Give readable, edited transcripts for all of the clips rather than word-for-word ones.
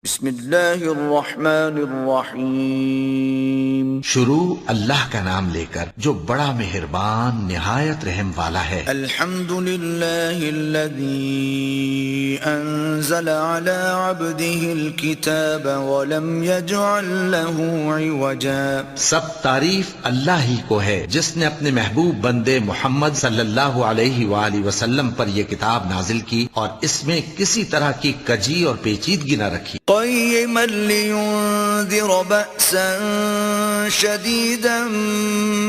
بسم اللہ الرحمن الرحیم۔ شروع اللہ کا نام لے کر جو بڑا مہربان نہایت رحم والا ہے۔ الحمد للہ الذی انزل علی عبده الكتاب ولم يجعل له عوجا۔ سب تعریف اللہ ہی کو ہے جس نے اپنے محبوب بندے محمد صلی اللہ علیہ وآلہ وسلم پر یہ کتاب نازل کی اور اس میں کسی طرح کی کجی اور پیچیدگی نہ رکھی۔ قیما لینذر بأسا شدیدا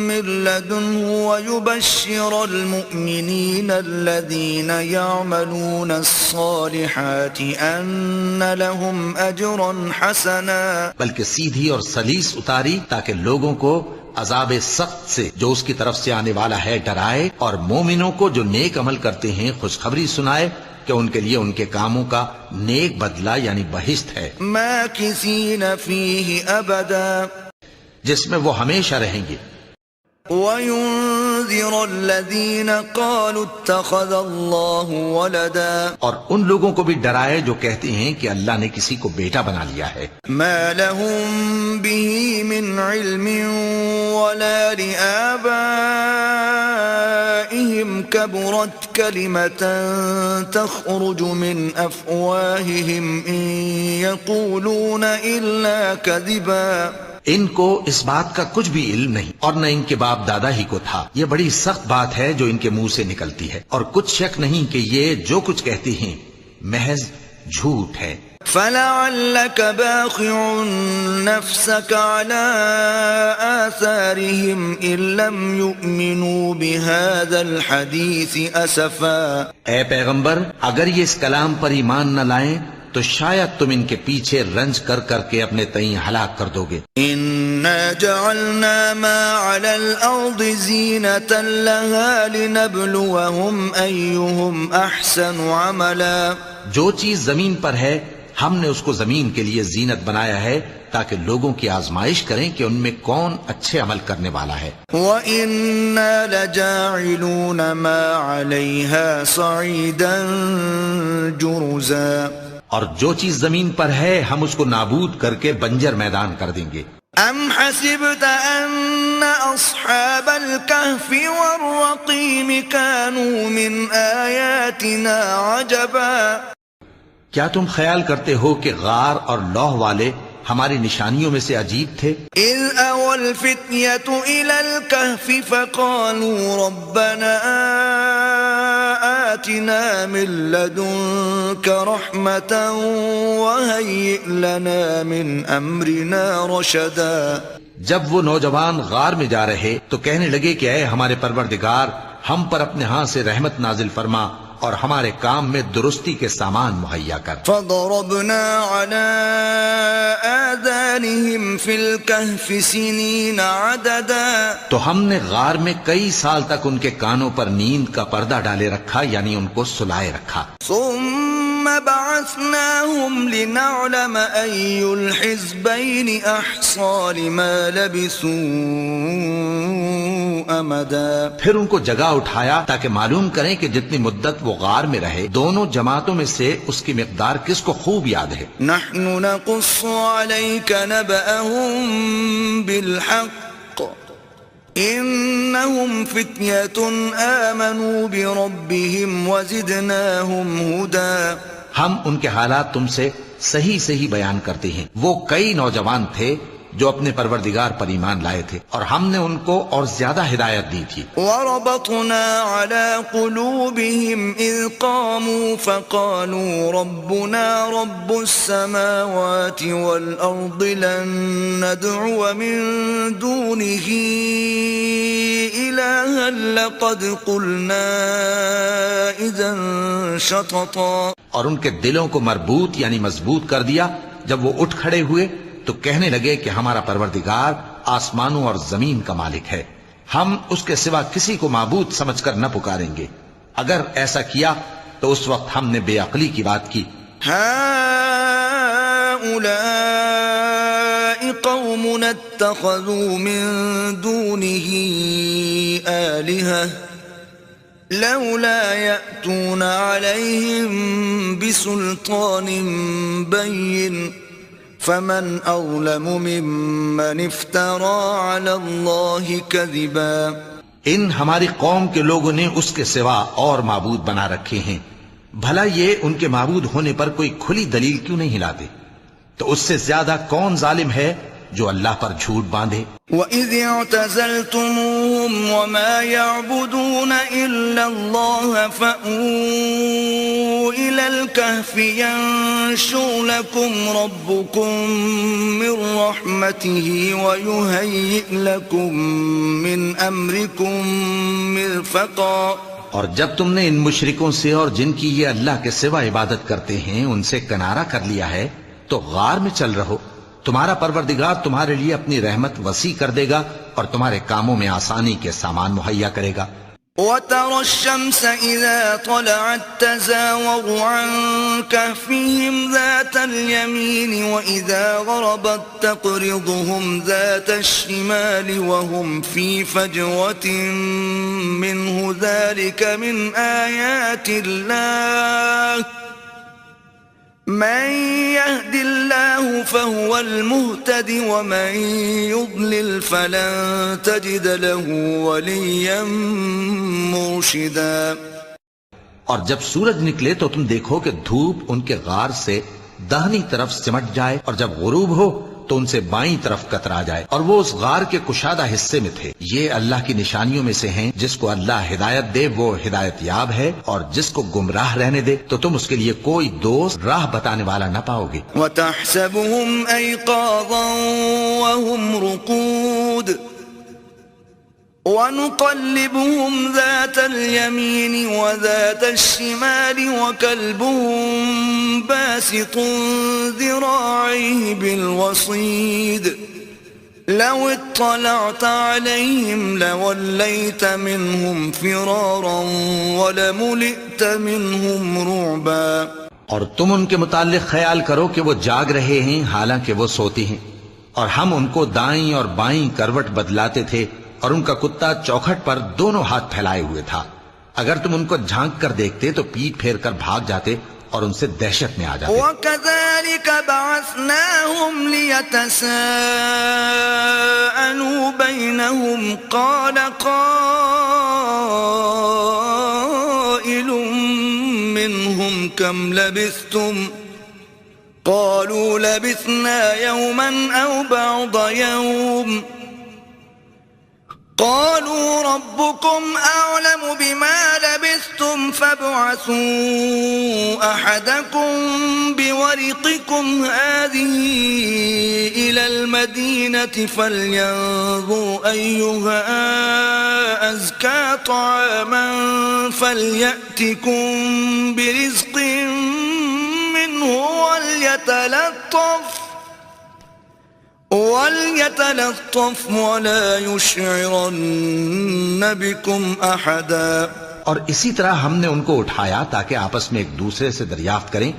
من لدنه ویبشر المؤمنین الذین یعملون الصالحات ان لهم اجرا حسنا۔ بلکہ سیدھی اور سلیس اتاری تاکہ لوگوں کو عذاب سخت سے جو اس کی طرف سے آنے والا ہے ڈرائے، اور مومنوں کو جو نیک عمل کرتے ہیں خوشخبری سنائے کہ ان کے لیے ان کے کاموں کا نیک بدلہ یعنی بہشت ہے، ماکثین فیہ ابدا، جس میں وہ ہمیشہ رہیں گے۔ وَيُنذِرَ الَّذِينَ قَالُوا اتَّخَذَ اللَّهُ وَلَدًا، اور ان لوگوں کو بھی ڈرائے جو کہتے ہیں کہ اللہ نے کسی کو بیٹا بنا لیا ہے۔ مَا لَهُم بِهِ مِنْ عِلْمٍ وَلَا لِآبَائِهِمْ كَبُرَتْ كَلِمَةً تَخْرُجُ مِنْ أَفْوَاهِهِمْ إِنْ يَقُولُونَ إِلَّا كَذِبًا۔ ان کو اس بات کا کچھ بھی علم نہیں اور نہ ان کے باپ دادا ہی کو تھا۔ یہ بڑی سخت بات ہے جو ان کے منہ سے نکلتی ہے، اور کچھ شک نہیں کہ یہ جو کچھ کہتے ہیں محض جھوٹ ہے۔ فَلَعَلَّكَ بَاخِعٌ نَفْسَكَ عَلَىٰ آثَارِهِمْ إِن لَّمْ يُؤْمِنُوا بِهَٰذَا الْحَدِيثِ أَسَفًا۔ اے پیغمبر، اگر یہ اس کلام پر ایمان نہ لائیں تو شاید تم ان کے پیچھے رنج کر کر کے اپنے تئیں ہلاک کر دو گے۔ إِنَّا جَعَلْنَا مَا عَلَى الْأَرْضِ زِينَةً لَهَا لِنَبْلُوَهُمْ أَيُّهُمْ أَحْسَنُ عَمَلًا۔ جو چیز زمین پر ہے ہم نے اس کو زمین کے لیے زینت بنایا ہے تاکہ لوگوں کی آزمائش کریں کہ ان میں کون اچھے عمل کرنے والا ہے۔ وَإِنَّا لَجَاعِلُونَ مَا عَلَيْهَا صَعِيدًا جُرُزًا۔ اور جو چیز زمین پر ہے ہم اس کو نابود کر کے بنجر میدان کر دیں گے۔ ام حسبت ان اصحاب الكهف والرقيم كانوا من آیاتنا عجبا۔ کیا تم خیال کرتے ہو کہ غار اور لوح والے ہماری نشانیوں میں سے عجیب تھے؟ اذ اوى الفتية الى الكهف فقالوا ربنا آتنا من لدنك رحمة وهيئ لنا من امرنا رشدا۔ جب وہ نوجوان غار میں جا رہے تو کہنے لگے کہ اے ہمارے پروردگار، ہم پر اپنے ہاں سے رحمت نازل فرما اور ہمارے کام میں درستی کے سامان مہیا کر۔ فضربنا على آذانهم في الكهف سنين عددا۔ تو ہم نے غار میں کئی سال تک ان کے کانوں پر نیند کا پردہ ڈالے رکھا، یعنی ان کو سلائے رکھا۔ ثم بعثناهم لنعلم أي الحزبين أحصى لما لبثوا أمدا۔ پھر ان کو جگہ اٹھایا تاکہ معلوم کریں کہ جتنی مدت وہ غار میں رہے دونوں جماعتوں میں سے اس کی مقدار کس کو خوب یاد ہے۔ نحن نقص عليك نبأهم بالحق إنهم فتية آمنوا بربهم وزدناهم هدى۔ ہم ان کے حالات تم سے صحیح صحیح بیان کرتے ہیں۔ وہ کئی نوجوان تھے جو اپنے پروردگار پر ایمان لائے تھے اور ہم نے ان کو اور زیادہ ہدایت دی تھی۔ وَرَبَطْنَا عَلَى قُلُوبِهِمْ إِذْ قَامُوا فَقَالُوا رَبُّنَا رَبُّ السَّمَاوَاتِ وَالْأَرْضِ لَن نَّدْعُوَ مِن دُونِهِ إِلَٰهًا لَّقَدْ قُلْنَا إِذًا شَطَطًا۔ اور ان کے دلوں کو مربوط یعنی مضبوط کر دیا۔ جب وہ اٹھ کھڑے ہوئے تو کہنے لگے کہ ہمارا پروردگار آسمانوں اور زمین کا مالک ہے، ہم اس کے سوا کسی کو معبود سمجھ کر نہ پکاریں گے۔ اگر ایسا کیا تو اس وقت ہم نے بے عقلی کی بات کی۔ هؤلاء قومنا اتخذوا من دونه آلهة لولا يأتون عليهم بسلطان بين فمن أظلم ممن افترى على الله كذبا. ان ہماری قوم کے لوگوں نے اس کے سوا اور معبود بنا رکھے ہیں، بھلا یہ ان کے معبود ہونے پر کوئی کھلی دلیل کیوں نہیں لاتے؟ تو اس سے زیادہ کون ظالم ہے جو اللہ پر جھوٹ باندھے؟ وَإِذِ اعْتَزَلْتُمُوهُمْ وَمَا يَعْبُدُونَ إِلَّا اللَّهَ فَأْوُوا إِلَى الْكَهْفِ يَنشُرْ لَكُمْ رَبُّكُمْ مِنْ رَحْمَتِهِ وَيُهَيِّئْ لَكُمْ مِنْ أَمْرِكُمْ مِرْفَقًا. اور جب تم نے ان مشرکوں سے اور جن کی یہ اللہ کے سوا عبادت کرتے ہیں ان سے کنارہ کر لیا ہے تو غار میں چل رہو، تمہارا پروردگار تمہارے لیے اپنی رحمت وسیع کر دے گا اور تمہارے کاموں میں آسانی کے سامان مہیا کرے گا. وَتَرَى الشَّمْسَ إِذَا طَلَعَتْ تَزَاوَرُ عَنْ كَهْفِهِمْ ذَاتَ الْيَمِينِ وَإِذَا غَرَبَتْ تَقْرِضُهُمْ ذَاتَ الشِّمَالِ وَهُمْ فِي فَجْوَةٍ مِّنْهُ ذَلِكَ مِنْ آيَاتِ اللَّهِ من يهد الله فهو المهتد ومن يضلل فلن تجد له وليا مرشدا. اور جب سورج نکلے تو تم دیکھو کہ دھوپ ان کے غار سے داہنی طرف سمٹ جائے اور جب غروب ہو تو ان سے بائیں طرف کترا جائے، اور وہ اس غار کے کشادہ حصے میں تھے. یہ اللہ کی نشانیوں میں سے ہیں، جس کو اللہ ہدایت دے وہ ہدایت یاب ہے، اور جس کو گمراہ رہنے دے تو تم اس کے لیے کوئی دوست راہ بتانے والا نہ پاؤ گے. وَتَحْسَبُهُمْ أَيْقَاظًا وَهُمْ رُقُودٌ وَنُقَلِّبُهُمْ ذَاتَ الْيَمِينِ وَذَاتَ الشِّمَالِ وَكَلْبُهُمْ بَاسِطٌ ذِرَاعَيْهِ بِالْوَصِيدِ لَوِ اطَّلَعْتَ عَلَيْهِمْ لَوَلَّيْتَ مِنْهُمْ فِرَارًا وَلَمُلِئْتَ مِنْهُمْ رُعْبًا. اور تم ان کے متعلق خیال کرو کہ وہ جاگ رہے ہیں حالانکہ وہ سوتی ہیں، اور ہم ان کو دائیں اور بائیں کروٹ بدلاتے تھے، اور ان کا کتا چوکھٹ پر دونوں ہاتھ پھیلائے ہوئے تھا. اگر تم ان کو جھانک کر دیکھتے تو پیٹ پھیر کر بھاگ جاتے اور ان سے دہشت میں آ جاتے. وَكَذَلِكَ بَعَثْنَاهُمْ لِيَتَسَاءَلُوا بَيْنَهُمْ قَالَ قَائِلٌ مِّنْهُمْ كَمْ لَبِثْتُمْ قَالُوا لَبِثْنَا يَوْمًا أَوْ بَعْضَ يَوْمٍ قالوا ربكم أعلم بما لبثتم فابعثوا أحدكم بورقكم هذه إلى المدينة فلينظر أيها أزكى طعاما فليأتكم برزق منه وَلْيَتَلَطَّفْ وَلَا يُشْعِرَنَّ بِكُمْ أَحَدًا. اور اسی طرح ہم نے ان کو اٹھایا تاکہ آپس میں ایک دوسرے سے دریافت کریں.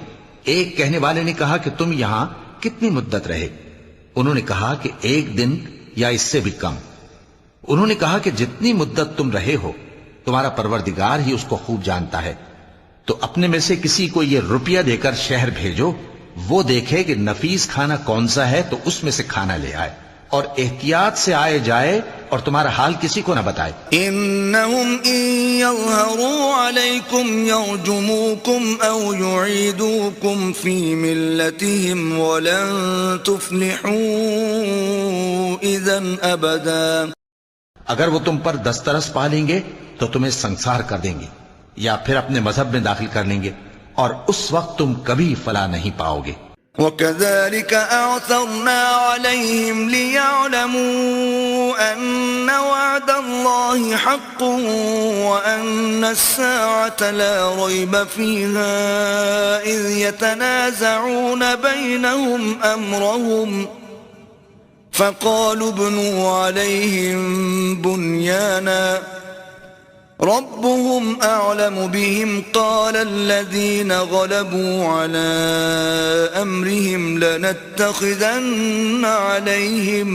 ایک کہنے والے نے کہا کہ تم یہاں کتنی مدت رہے؟ انہوں نے کہا کہ 1 دن یا اس سے بھی کم. انہوں نے کہا کہ جتنی مدت تم رہے ہو تمہارا پروردگار ہی اس کو خوب جانتا ہے. تو اپنے میں سے کسی کو یہ روپیہ دے کر شہر بھیجو، وہ دیکھے کہ نفیس کھانا کون سا ہے تو اس میں سے کھانا لے آئے، اور احتیاط سے آئے جائے اور تمہارا حال کسی کو نہ بتائے. انہم ان یظہروا علیکم یرجموکم او یعیدوکم فی ملتہم ولن تفلحوا اذن ابدا. اگر وہ تم پر دسترس پا لیں گے تو تمہیں سنسار کر دیں گے یا پھر اپنے مذہب میں داخل کر لیں گے، اور اس وقت تم کبھی فلاح نہیں پاؤ گے. وَكَذَلِكَ أَعْثَرْنَا عَلَيْهِمْ لِيَعْلَمُوا أَنَّ وَعْدَ اللَّهِ حَقٌّ وَأَنَّ السَّاعَةَ لَا رَيْبَ فِيهَا إِذْ يَتَنَازَعُونَ بَيْنَهُمْ أَمْرَهُمْ فَقَالُوا ابْنُوا عَلَيْهِمْ بُنْيَانًا ربهم أعلم بهم قال الذين غلبوا على أمرهم لنتخذن عليهم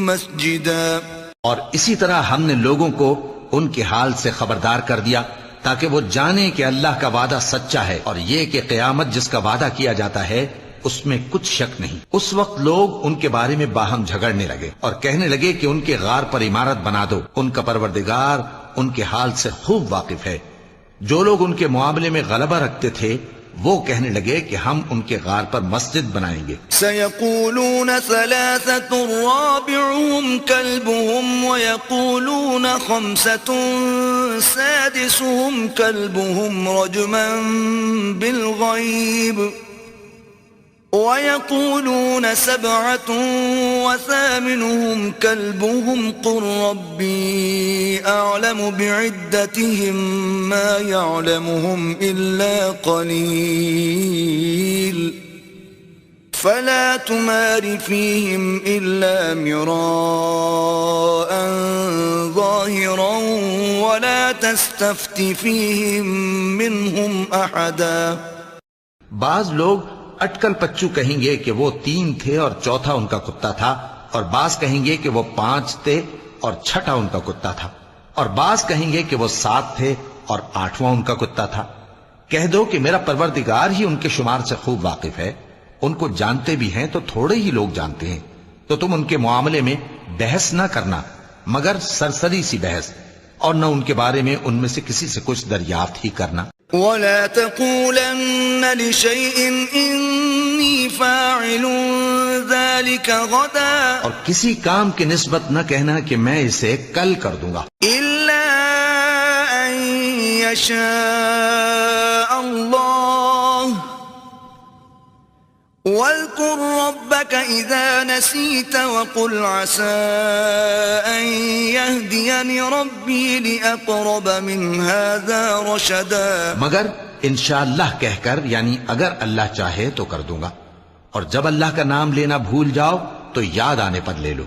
مسجدا. اور اسی طرح ہم نے لوگوں کو ان کے حال سے خبردار کر دیا تاکہ وہ جانیں کہ اللہ کا وعدہ سچا ہے، اور یہ کہ قیامت جس کا وعدہ کیا جاتا ہے اس میں کچھ شک نہیں۔ اس وقت لوگ ان کے بارے میں باہم جھگڑنے لگے اور کہنے لگے کہ ان کے غار پر عمارت بنا دو، ان کا پروردگار ان کے حال سے خوب واقف ہے۔ جو لوگ ان کے معاملے میں غلبہ رکھتے تھے وہ کہنے لگے کہ ہم ان کے غار پر مسجد بنائیں گے۔ سيقولون ثلاثة رابعهم كلبهم ويقولون خمسة سادسهم كلبهم رجما بالغيب ويقولون 7 وثامنهم كلبهم قل ربي أعلم بعدتهم ما يعلمهم إلا قليل فلا تمار فيهم إلا مراء ظاهرا ولا تستفت فيهم منهم أحدا۔ بعض لوگ اٹکل پچو کہیں گے کہ وہ 3 تھے اور چوتھا ان کا کتا تھا، اور بعض کہیں گے کہ وہ 5 تھے اور چھٹا ان کا کتا تھا، اور بعض کہیں گے کہ وہ 7 تھے اور 8واں ان کا کتا تھا۔ کہہ دو کہ میرا پروردگار ہی ان کے شمار سے خوب واقف ہے، ان کو جانتے بھی ہیں تو تھوڑے ہی لوگ جانتے ہیں، تو تم ان کے معاملے میں بحث نہ کرنا مگر سرسری سی بحث، اور نہ ان کے بارے میں ان میں سے کسی سے کچھ دریافت ہی کرنا۔ ولا تقولن لشيء إني فاعل ذلك غدا، اور کسی کام کی نسبت نہ کہنا کہ میں اسے کل کر دوں گا، إلا أن يشاء الله واذكر ربك إذا نسيت وقل عسى أن يهديني ربي لأقرب من هذا رشدا۔ مگر انشاءاللہ کہہ کر، یعنی اگر اللہ چاہے تو کر دوں گا، اور جب اللہ کا نام لینا بھول جاؤ تو یاد آنے پر لے لو،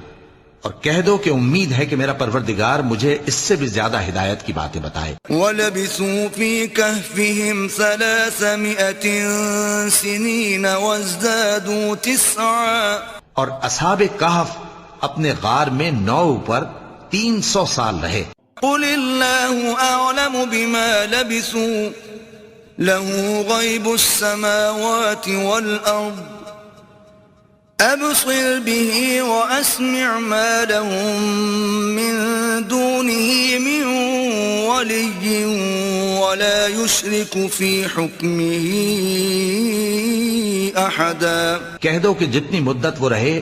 اور کہہ دو کہ امید ہے کہ میرا پروردگار مجھے اس سے بھی زیادہ ہدایت کی باتیں بتائے۔ وَلَبِثُوا فِي كَهْفِهِمْ 300 سِنِينَ وَازْدَادُوا 9، اور اصحاب کہف اپنے غار میں 9 پر 300 سال رہے۔ قُلِ اللَّهُ أَعْلَمُ بِمَا لَبِثُوا لَهُ غَيْبُ السَّمَاوَاتِ وَالْأَرْضِ أَبْصِرْ بِهِ وَأَسْمِعْ مَا لَهُم مِّن دُونِهِ مِن وَلِيٍّ وَلَا يُشْرِكُ فِي حُكْمِهِ أَحَدًا۔ کہہ دو کہ جتنی مدت وہ رہے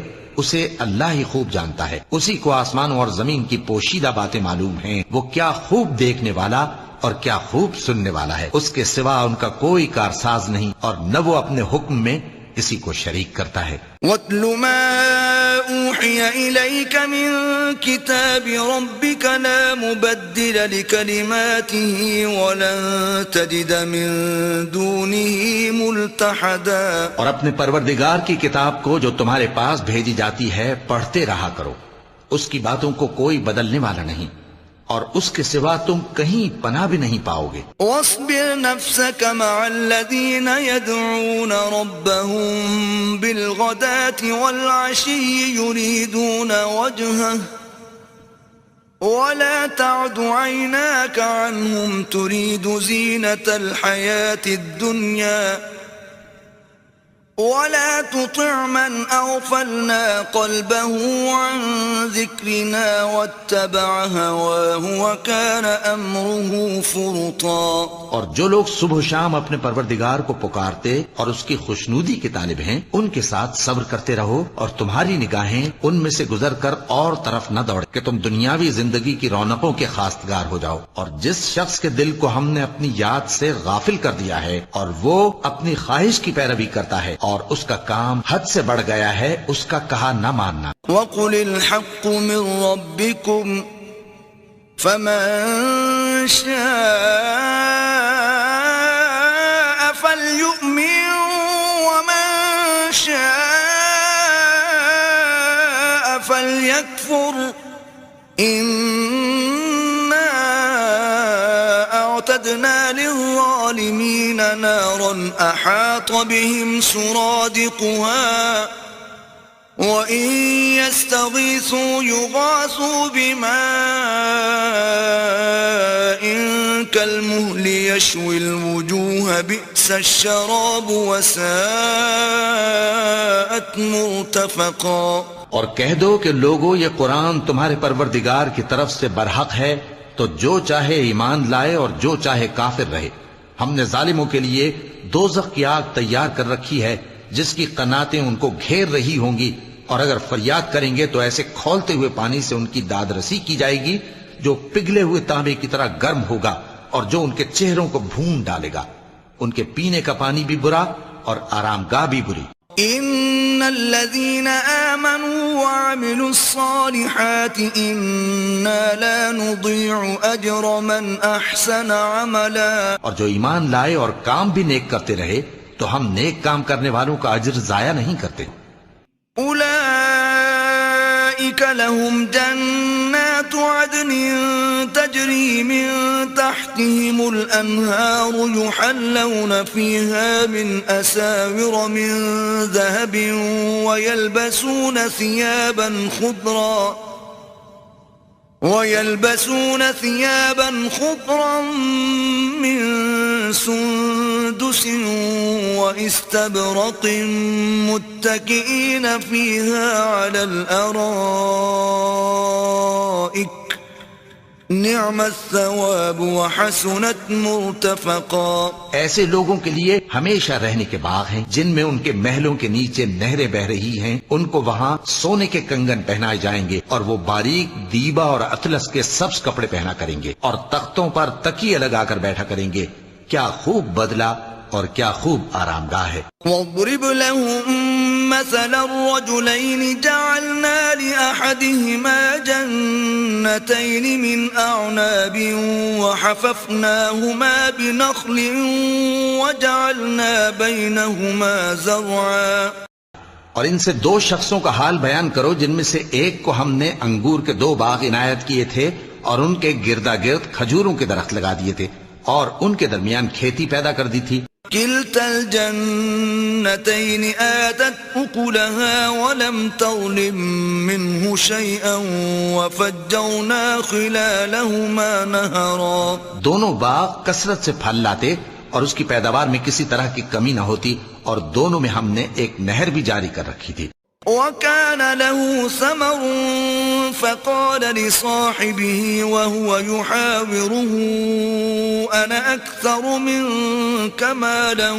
اسے اللہ ہی خوب جانتا ہے، اسی کو آسمانوں اور زمین کی پوشیدہ باتیں معلوم ہیں، وہ کیا خوب دیکھنے والا اور کیا خوب سننے والا ہے، اس کے سوا ان کا کوئی کارساز نہیں، اور نہ وہ اپنے حکم میں اسی کو شریک کرتا ہے۔ وَاتْلُ مَا أُوحِيَ إِلَيْكَ مِن كِتَابِ رَبِّكَ لَا مُبَدِّلَ لِكَلِمَاتِهِ وَلَن تَجِدَ مِن دُونِهِ مُلْتَحَدًا۔ اور اپنے پروردگار کی کتاب کو جو تمہارے پاس بھیجی جاتی ہے پڑھتے رہا کرو، اس کی باتوں کو کوئی بدلنے والا نہیں، اور اس کے سوا تم کہیں پناہ بھی نہیں پاؤ گے۔ واصبر نفسك مع الذين يدعون ربهم بالغداة والعشي يريدون وجهه ولا تعد عيناك عنهم تريد زينة الحياة الدنيا ولا تطع من أغفلنا قلبه عن ذكرنا واتبع هواه وكان أمره فرطا۔ اور جو لوگ صبح و شام اپنے پروردگار کو پکارتے اور اس کی خوشنودی کے طالب ہیں، ان کے ساتھ صبر کرتے رہو، اور تمہاری نگاہیں ان میں سے گزر کر اور طرف نہ دوڑ کہ تم دنیاوی زندگی کی رونقوں کے خواستگار ہو جاؤ۔ اور جس شخص کے دل کو ہم نے اپنی یاد سے غافل کر دیا ہے اور وہ اپنی خواہش کی پیروی کرتا ہے اور اس کا کام حد سے بڑھ گیا ہے، اس کا کہا نہ ماننا۔ وَقُلِ الْحَقُّ مِن رَّبِّكُمْ فَمَن شَاءَ فَلْيُؤْمِن وَمَن شَاءَ فَلْيَكْفُرْ إِنَّا أَعْتَدْنَا لِلظَّالِمِينَ نَارًا أَحَاطَ بِهِمْ سُرَادِقُهَا وَإِن يَسْتَغِيثُوا يُغَاثُوا بِمَاءٍ كَالْمُهْلِ يَشْوِي الْوُجُوهَ بِئْسَ الشَّرَابُ وَسَاءَتْ مُرْتَفَقًا۔ اور کہہ دو کہ لوگو یہ قرآن تمہارے پروردگار کی طرف سے برحق ہے، تو جو چاہے ایمان لائے اور جو چاہے کافر رہے۔ ہم نے ظالموں کے لیے دوزخ کی آگ تیار کر رکھی ہے جس کی قناتیں ان کو گھیر رہی ہوں گی، اور اگر فریاد کریں گے تو ایسے کھولتے ہوئے پانی سے ان کی داد رسی کی جائے گی جو پگھلے ہوئے تانبے کی طرح گرم ہوگا اور جو ان کے چہروں کو بھون ڈالے گا۔ ان کے پینے کا پانی بھی برا اور آرام گاہ بھی بری۔ ان الذين آمنوا وعملوا الصالحات انا لا نضيع اجر من احسن عملا۔ اور جو ایمان لائے اور کام بھی نیک کرتے رہے تو ہم نیک کام کرنے والوں کا اجر ضائع نہیں کرتے۔ اولئك لهم جنات عدن تجري من تحتهم الانهار يحلون فيها من اساور من ذهب ويلبسون ثيابا خضرا من سندس واستبرق متكئين فيها على الارائك نعم الثواب وحسنت مرتفقا۔ ایسے لوگوں کے لیے ہمیشہ رہنے کے باغ ہیں جن میں ان کے محلوں کے نیچے نہریں بہ رہی ہیں، ان کو وہاں سونے کے کنگن پہنائے جائیں گے اور وہ باریک دیبا اور اطلس کے سبز کپڑے پہنا کریں گے اور تختوں پر تکیے لگا کر بیٹھا کریں گے۔ کیا خوب بدلہ اور کیا خوب آرام گاہ ہے۔ وَاضْرِبْ لَهُم مَّثَلَ الرَّجُلَيْنِ جَعَلْنَا لِأَحَدِهِمَا جَنَّتَيْنِ مِنْ أَعْنَابٍ وَحَفَفْنَاهُمَا بِنَخْلٍ وَجَعَلْنَا بَيْنَهُمَا زَرْعًا۔ اور ان سے دو شخصوں کا حال بیان کرو جن میں سے ایک کو ہم نے انگور کے 2 باغ عنایت کیے تھے اور ان کے گردا گرد کھجوروں کے درخت لگا دیے تھے اور ان کے درمیان کھیتی پیدا کر دی تھی۔ كلتا الجنتين آتت أكلها ولم تظلم منه شيئا وفجرنا خلالهما نهرا۔ دونوں باغ کثرت سے پھل لاتے اور اس کی پیداوار میں کسی طرح کی کمی نہ ہوتی، اور دونوں میں ہم نے ایک نہر بھی جاری کر رکھی تھی۔ وكان له ثمر فقال لصاحبه وهو يحاوره أنا أكثر منك مالا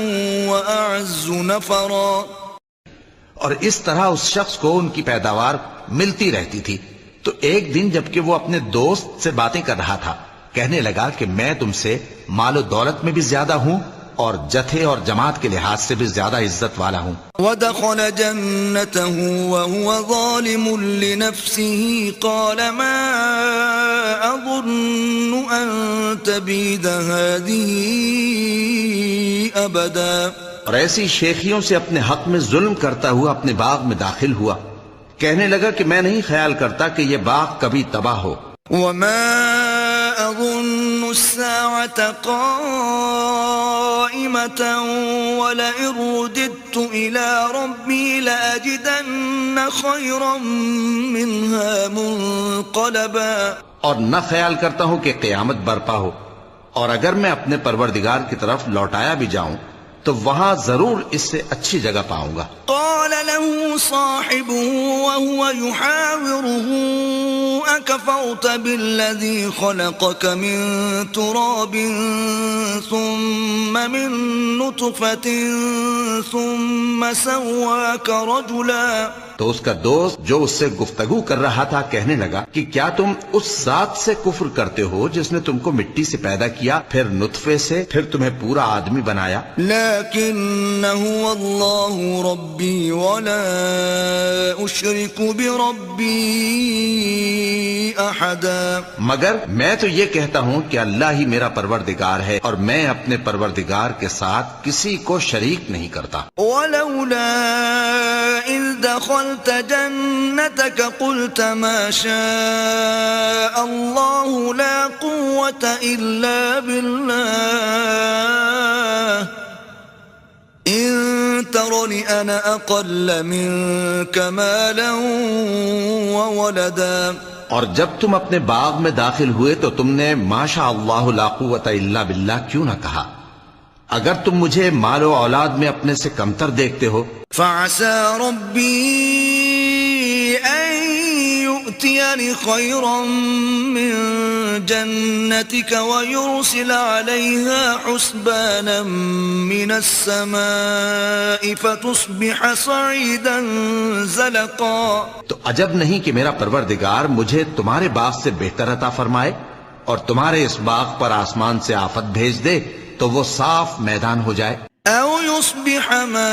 وأعز نفرا۔ اور اس طرح اس شخص کو ان کی پیداوار ملتی رہتی تھی، تو ایک دن جبکہ وہ اپنے دوست سے باتیں کر رہا تھا کہنے لگا کہ میں تم سے مال و دولت میں بھی زیادہ ہوں اور جتھے اور جماعت کے لحاظ سے بھی زیادہ عزت والا ہوں۔ ودخل جنته وهو ظالم لنفسه قال ما أظن أن تبيد هذه أبدا۔ اور ایسی شیخیوں سے اپنے حق میں ظلم کرتا ہوا اپنے باغ میں داخل ہوا، کہنے لگا کہ میں نہیں خیال کرتا کہ یہ باغ کبھی تباہ ہو۔ وما أظن الساعة قائمة ولئن رددت إلى ربي لأجدن خيرا منها منقلبا۔ اور نہ خیال کرتا ہوں کہ قیامت برپا ہو، اور اگر میں اپنے پروردگار کی طرف لوٹایا بھی جاؤں تو وہاں ضرور اس سے اچھی جگہ پاؤں گا۔ قال له صاحبه وهو يحاوره أكفرت بالذي خلقك من تراب ثم من نطفة ثم سواك رجلا۔ تو اس کا دوست جو اس سے گفتگو کر رہا تھا کہنے لگا کہ کیا تم اس ذات سے کفر کرتے ہو جس نے تم کو مٹی سے پیدا کیا، پھر نطفے سے، پھر تمہیں پورا آدمی بنایا؟ لیکن هو اللہ ربی ولا اشرک بربی احدا۔ مگر میں تو یہ کہتا ہوں کہ اللہ ہی میرا پروردگار ہے اور میں اپنے پروردگار کے ساتھ کسی کو شریک نہیں کرتا۔ ولولا اذ دخلت جنتك قلت ما شاء الله لا قوة إلا بالله إن ترني أنا أقل منك مالا وولدا. اور جب تم اپنے باغ میں داخل ہوئے تو تم نے ماشاء اللہ لا قوت الا باللہ کیوں نہ کہا؟ اگر تم مجھے مال و اولاد میں اپنے سے کمتر دیکھتے ہو. فعسى ربي أن يؤتيني خيرا من جنتك ويرسل عليها حسبانا من السماء فتصبح صعيدا زلقا. تو عجب نہیں کہ میرا پروردگار مجھے تمہارے باغ سے بہتر عطا فرمائے اور تمہارے اس باغ پر آسمان سے آفت بھیج دے تو وہ صاف میدان ہو جائے. أو يصبح ماؤها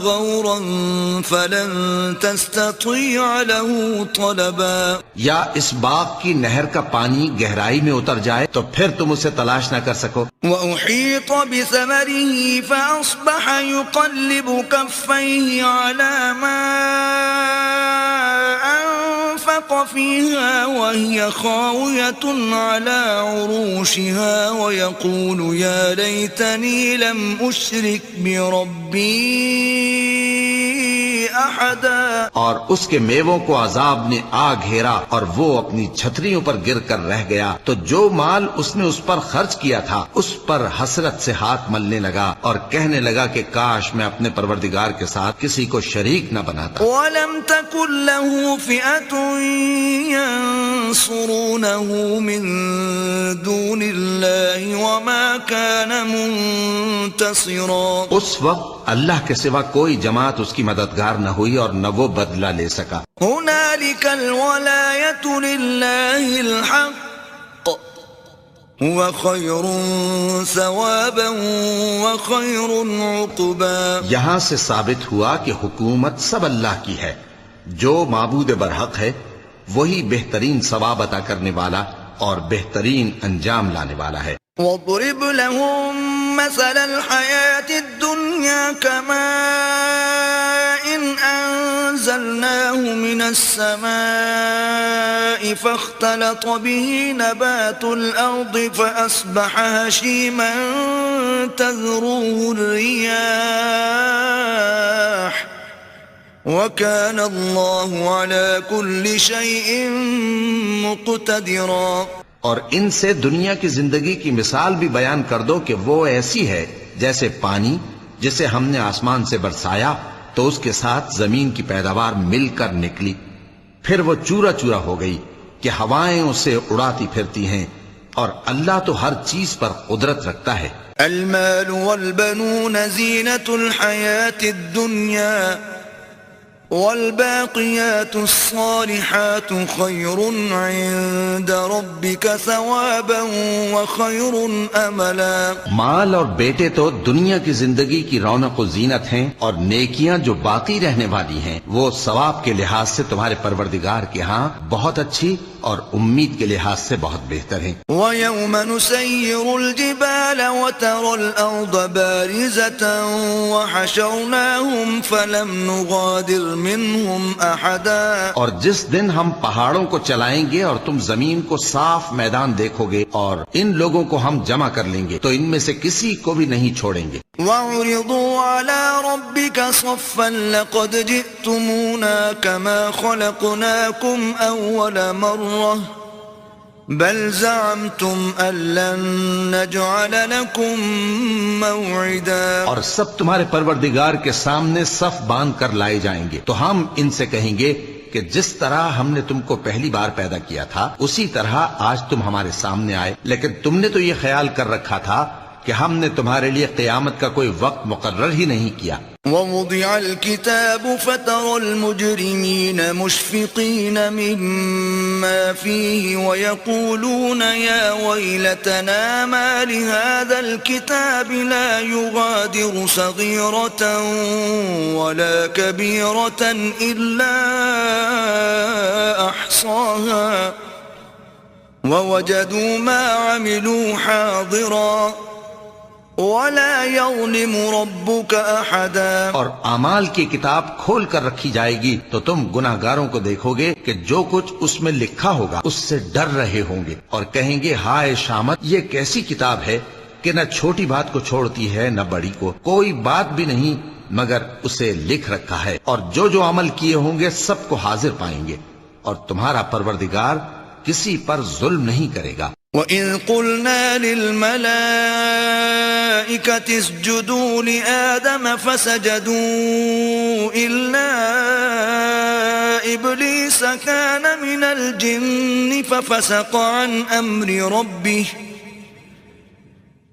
غورا فلن تستطيع له طلبا. یا اس باغ کی نہر کا پانی گہرائی میں اتر جائے تو پھر تم اسے تلاش نہ کر سکو. وأحيط بثمره فأصبح يقلب كفيه على ما أنفق فيها وهي خاوية على عروشها ويقول يا ليتني لم أشرك بربي أحدا. اور اس کے میووں کو عذاب نے آ گھیرا اور وہ اپنی چھتریوں پر گر کر رہ گیا تو جو مال اس نے اس پر خرچ کیا تھا اس پر حسرت سے ہاتھ ملنے لگا اور کہنے لگا کہ کاش میں اپنے پروردگار کے ساتھ کسی کو شریک نہ بناتا. وَلَمْ تَكُنْ لَهُ فِئَةٌ يَنْصُرُونَهُ مِنْ دُونِ اللَّهِ وَمَا كَانَ مُنْتَصِرًا. اس وقت اللہ کے سوا کوئی جماعت اس کی مددگار نہ ہوئی اور نہ وہ بدلہ لے سکا. هُنَالِكَ الْوَلَایَةُ لِلَّهِ الْحَقِّ هُوَ خَيْرٌ ثَوَابًا وَخَيْرٌ عُقْبًا. یہاں سے ثابت ہوا کہ حکومت سب اللہ کی ہے. جو معبود برحق ہے وہی بہترین ثواب عطا کرنے والا اور بہترین انجام لانے والا ہے. وَاضْرِبْ لَهُم مَّثَلَ الْحَيَاةِ الدُّنْيَا كَمَاءٍ أَنزَلْنَاهُ مِنَ السَّمَاءِ فَاخْتَلَطَ بِهِ نَبَاتُ الْأَرْضِ فَأَصْبَحَ هَشِيمًا تَذْرُوهُ الرِّيَاحُ وَكَانَ اللَّهُ عَلَى كُلِّ شَيْءٍ مُقْتَدِرًا. اور ان سے دنیا کی زندگی کی مثال بھی بیان کر دو کہ وہ ایسی ہے جیسے پانی جسے ہم نے آسمان سے برسایا تو اس کے ساتھ زمین کی پیداوار مل کر نکلی پھر وہ چورا چورا ہو گئی کہ ہوائیں اسے اڑاتی پھرتی ہیں اور اللہ تو ہر چیز پر قدرت رکھتا ہے. المال والبنون زینة الحیاة الدنیا والباقیات الصالحات خیر عند ربک ثوابا وخیر املا. مال اور بیٹے تو دنیا کی زندگی کی رونق و زینت ہیں اور نیکیاں جو باقی رہنے والی ہیں وہ ثواب کے لحاظ سے تمہارے پروردگار کے ہاں بہت اچھی اور امید کے لحاظ سے بہت بہتر ہیں. وَيَوْمَ نُسَيِّرُ الْجِبَالَ وَتَرَى الْأَرْضَ بَارِزَةً وَحَشَرْنَاهُمْ فَلَمْ نُغَادِرْ مِنْهُمْ أَحَدًا. اور جس دن ہم پہاڑوں کو چلائیں گے اور تم زمین کو صاف میدان دیکھو گے اور ان لوگوں کو ہم جمع کر لیں گے تو ان میں سے کسی کو بھی نہیں چھوڑیں گے. وَعُرِضُوا عَلَى رَبِّكَ صَفًّا لَقَدْ جِئْتُمُونَا كَمَا خَلَقْنَاكُمْ أَوَّلَ مَرَّةٍ بَلْ زَعَمْتُمْ أَن لَّن نَّجْعَلَ لَكُم مَّوْعِدًا. اور سب تمہارے پروردگار کے سامنے صف باندھ کر لائے جائیں گے تو ہم ان سے کہیں گے کہ جس طرح ہم نے تم کو پہلی بار پیدا کیا تھا اسی طرح آج تم ہمارے سامنے آئے لیکن تم نے تو یہ خیال کر رکھا تھا کہ ہم نے تمہارے لیے قیامت کا کوئی وقت مقرر ہی نہیں کیا. وَوُضِعَ الْكِتَابُ فَتَرَى الْمُجْرِمِينَ مُشْفِقِينَ مِمَّا فِيهِ وَيَقُولُونَ يَا وَيْلَتَنَا مَا لِهَذَا الْكِتَابِ لَا يُغَادِرُ صَغِيرَةً وَلَا كَبِيرَةً إِلَّا أَحْصَاهَا وَوَجَدُوا مَا عَمِلُوا حَاضِرًا وَلَا يَظْلِمُ رَبُّكَ أَحَدًا. اور اعمال کی کتاب کھول کر رکھی جائے گی تو تم گناہگاروں کو دیکھو گے کہ جو کچھ اس میں لکھا ہوگا اس سے ڈر رہے ہوں گے اور کہیں گے ہائے شامت یہ کیسی کتاب ہے کہ نہ چھوٹی بات کو چھوڑتی ہے نہ بڑی کو، کوئی بات بھی نہیں مگر اسے لکھ رکھا ہے، اور جو عمل کیے ہوں گے سب کو حاضر پائیں گے، اور تمہارا پروردگار کسی پر ظلم نہیں کرے گا۔ وَإِذْ قُلْنَا لِلْمَلَائِكَةِ اسْجُدُوا لِآدَمَ فَسَجَدُوا إِلَّا إِبْلِيسَ كَانَ مِنَ الْجِنِّ فَفَسَقَ عَنْ أَمْرِ رَبِّهِ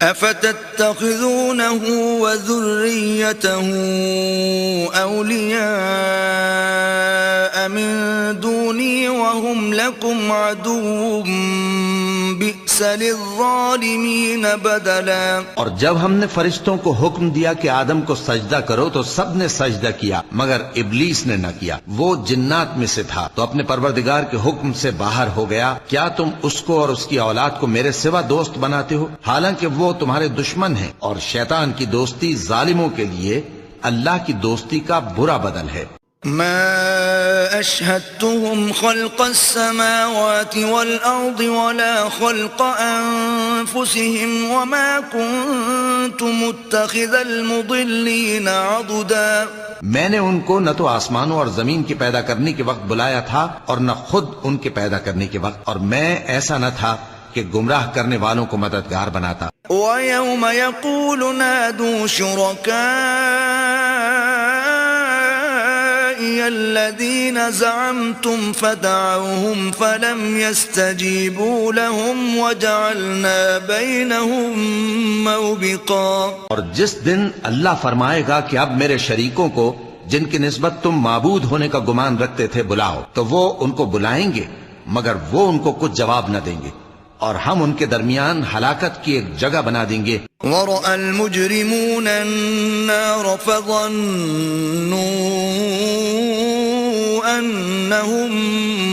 أَفَتَتَّخِذُونَهُ وَذُرِّيَّتَهُ أَوْلِيَاءَ مِن دُونِي وَهُمْ لَكُمْ عَدُوٌّ بِئْسَ لِلظَّالِمِينَ بَدَلًا۔ اور جب ہم نے فرشتوں کو حکم دیا کہ آدم کو سجدہ کرو تو سب نے سجدہ کیا مگر ابلیس نے نہ کیا، وہ جنات میں سے تھا تو اپنے پروردگار کے حکم سے باہر ہو گیا۔ کیا تم اس کو اور اس کی اولاد کو میرے سوا دوست بناتے ہو، حالانکہ وہ تمہارے دشمن ہیں، اور شیطان کی دوستی ظالموں کے لیے اللہ کی دوستی کا برا بدل ہے۔ ما أشهدتهم خلق السماوات والأرض ولا خلق أنفسهم وما كنت متخذ المضلين عضدا۔ میں نے ان کو نہ تو آسمانوں اور زمین کے پیدا کرنے کے وقت بلایا تھا اور نہ خود ان کے پیدا کرنے کے وقت، اور میں ایسا نہ تھا کہ گمراہ کرنے والوں کو مددگار بناتا۔ وَيَوْمَ يَقُولُ نَادُوا شُرَكَائِيَ الَّذِينَ زَعَمْتُمْ فَدَعَوْهُمْ فَلَمْ يَسْتَجِيبُوا لَهُمْ وَجَعَلْنَا بَيْنَهُمْ مَوْبِقًا۔ اور جس دن اللہ فرمائے گا کہ اب میرے شریکوں کو جن کی نسبت تم معبود ہونے کا گمان رکھتے تھے بلاؤ، تو وہ ان کو بلائیں گے مگر وہ ان کو کچھ جواب نہ دیں گے، اور ہم ان کے درمیان ہلاکت کی ایک جگہ بنا دیں گے۔ وَرَأَى الْمُجْرِمُونَ النَّارَ فَظَنُّوا أَنَّهُمْ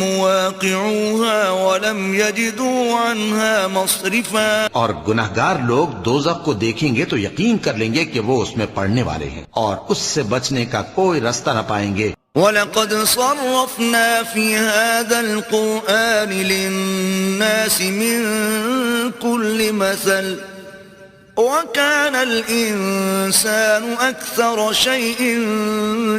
مُوَاقِعُوهَا وَلَمْ يَجِدُوا عَنْهَا مَصْرِفًا۔ اور گناہگار لوگ دوزخ کو دیکھیں گے تو یقین کر لیں گے کہ وہ اس میں پڑنے والے ہیں، اور اس سے بچنے کا کوئی رستہ نہ پائیں گے۔ وَلَقَدْ صَرَّفْنَا فِي هَذَا الْقُرْآنِ لِلنَّاسِ مِنْ كُلِّ مَثَلٍ وَكَانَ الْإِنسَانُ أَكْثَرَ شَيْءٍ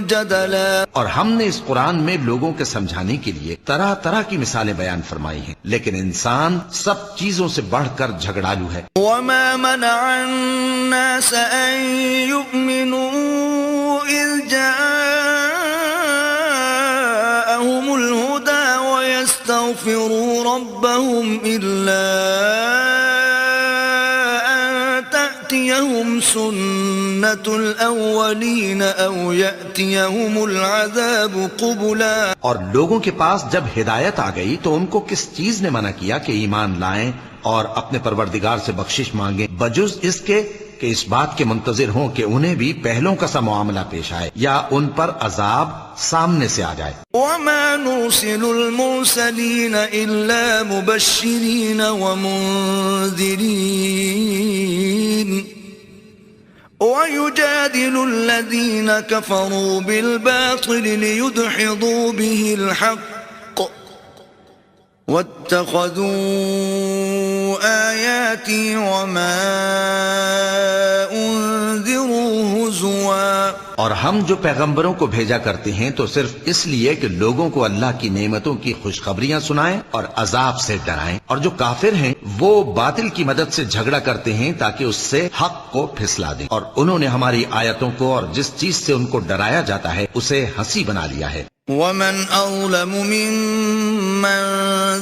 جَدَلًا۔ اور ہم نے اس قرآن میں لوگوں کے سمجھانے کے لیے طرح طرح کی مثالیں بیان فرمائی ہیں، لیکن انسان سب چیزوں سے بڑھ کر جھگڑالو ہے۔ وَمَا مَنَعَ النَّاسَ أَن يُؤْمِنُوا إِذْ جَاءَهُمُ الْهُدَى وَيَسْتَغْفِرُوا رَبَّهُمْ إِلَّا تأتيهم سنة الأولين أو يأتيهم العذاب قبلا۔ اور لوگوں کے پاس جب ہدایت آ گئی تو ان کو کس چیز نے منع کیا کہ ایمان لائیں اور اپنے پروردگار سے بخشش مانگیں، بجز اس کے کہ اس بات کے منتظر ہوں کہ انہیں بھی پہلوں کا سا معاملہ پیش آئے یا ان پر عذاب سامنے سے آ جائے۔ وَمَا نُرْسِلُ الْمُرْسَلِينَ إِلَّا مُبَشِّرِينَ وَمُنذِرِينَ وَيُجَادِلُ الَّذِينَ كَفَرُوا بِالْبَاطِلِ لِيُدْحِضُوا بِهِ الْحَقَّ وَاتَّخَذُوا آيَاتِي وَمَا أُنذِرُوا هُزُوًا۔ اور ہم جو پیغمبروں کو بھیجا کرتے ہیں تو صرف اس لیے کہ لوگوں کو اللہ کی نعمتوں کی خوشخبریاں سنائیں اور عذاب سے ڈرائیں، اور جو کافر ہیں وہ باطل کی مدد سے جھگڑا کرتے ہیں تاکہ اس سے حق کو پھسلا دیں، اور انہوں نے ہماری آیتوں کو اور جس چیز سے ان کو ڈرایا جاتا ہے اسے ہنسی بنا لیا ہے۔ وَمَنْ أَظْلَمُ مِمَّنْ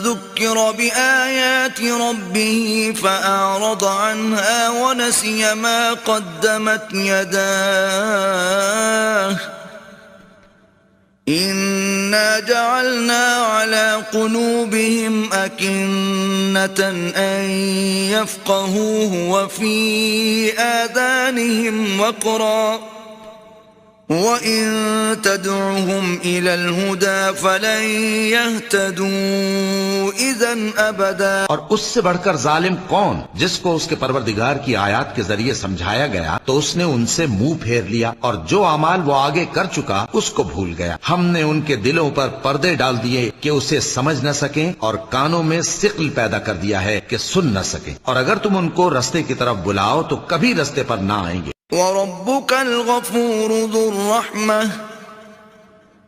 ذُكِّرَ بِآيَاتِ رَبِّهِ فَأَعْرَضَ عَنْهَا وَنَسِيَ مَا قَدَّمَتْ يَدَاهُ إِنَّا جَعَلْنَا عَلَى قُلُوبِهِمْ أَكِنَّةً أَن يَفْقَهُوهُ وَفِي آذَانِهِمْ وَقْرًا وَإِن تَدْعُهُمْ إِلَى الْهُدَى فَلَن يَهْتَدُوا إِذًا أَبَدًا۔ اور اس سے بڑھ کر ظالم کون جس کو اس کے پروردگار کی آیات کے ذریعے سمجھایا گیا تو اس نے ان سے منہ پھیر لیا، اور جو اعمال وہ آگے کر چکا اس کو بھول گیا۔ ہم نے ان کے دلوں پر پردے ڈال دیے کہ اسے سمجھ نہ سکیں، اور کانوں میں ثقل پیدا کر دیا ہے کہ سن نہ سکیں، اور اگر تم ان کو رستے کی طرف بلاؤ تو کبھی رستے پر نہ آئیں گے۔ وَرَبُّكَ الْغَفُورُ ذُو الرَّحْمَةِ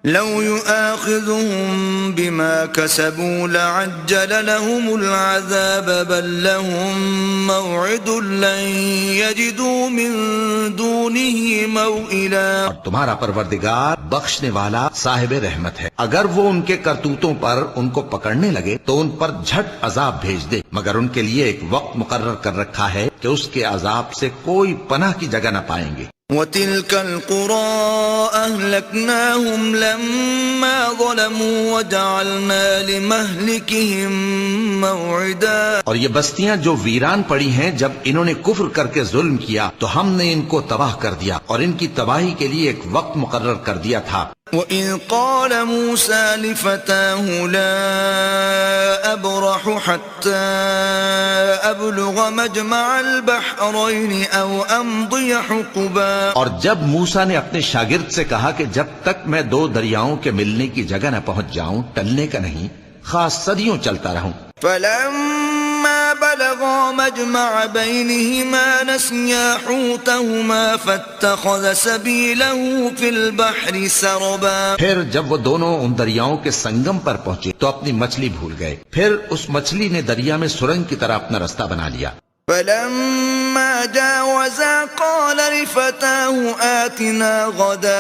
لَوْ يُؤَاخِذُهُم بِمَا كَسَبُوا لَعَجَّلَ لَهُمُ الْعَذَابَ بَل لَّهُم مَّوْعِدٌ لَّن يَجِدُوا مِن دُونِهِ مَوْئِلًا۔ اور تمہارا پروردگار بخشنے والا صاحب رحمت ہے، اگر وہ ان کے کرتوتوں پر ان کو پکڑنے لگے تو ان پر جھٹ عذاب بھیج دے، مگر ان کے لیے ایک وقت مقرر کر رکھا ہے کہ اس کے عذاب سے کوئی پناہ کی جگہ نہ پائیں گے۔ وَتِلْكَ الْقُرَىٰ أَهْلَكْنَاهُمْ لَمَّا ظَلَمُوا وَجَعَلْنَا لِمَهْلِكِهِم مَّوْعِدًا۔ اور یہ بستیاں جو ویران پڑی ہیں جب انہوں نے کفر کر کے ظلم کیا تو ہم نے ان کو تباہ کر دیا، اور ان کی تباہی کے لیے ایک وقت مقرر کر دیا تھا۔ وَإِذْ قَالَ مُوسَىٰ لِفَتَاهُ لَا أَبْرَحُ حَتَّىٰ أَبْلُغَ مَجْمَعَ الْبَحْرَيْنِ أَوْ أَمْضِيَ حُقُبًا۔ اور جب موسیٰ نے اپنے شاگرد سے کہا کہ جب تک میں دو دریاؤں کے ملنے کی جگہ نہ پہنچ جاؤں ٹلنے کا نہیں، خاص صدیوں چلتا رہوں۔ فَلَمَّا بَلَغَا مَجْمَعَ بَيْنِهِمَا نَسِيَا حُوتَهُمَا فَاتَّخَذَ سَبِيلَهُ فِي الْبَحْرِ سَرَبًا۔ پھر جب وہ دونوں ان دریاؤں کے سنگم پر پہنچے تو اپنی مچھلی بھول گئے، پھر اس مچھلی نے دریا میں سرنگ کی طرح اپنا رستہ بنا لیا۔ فَلَمَّا جَاوَزَا قَالَ لِفَتَاهُ آتِنَا غَدَاءَنَا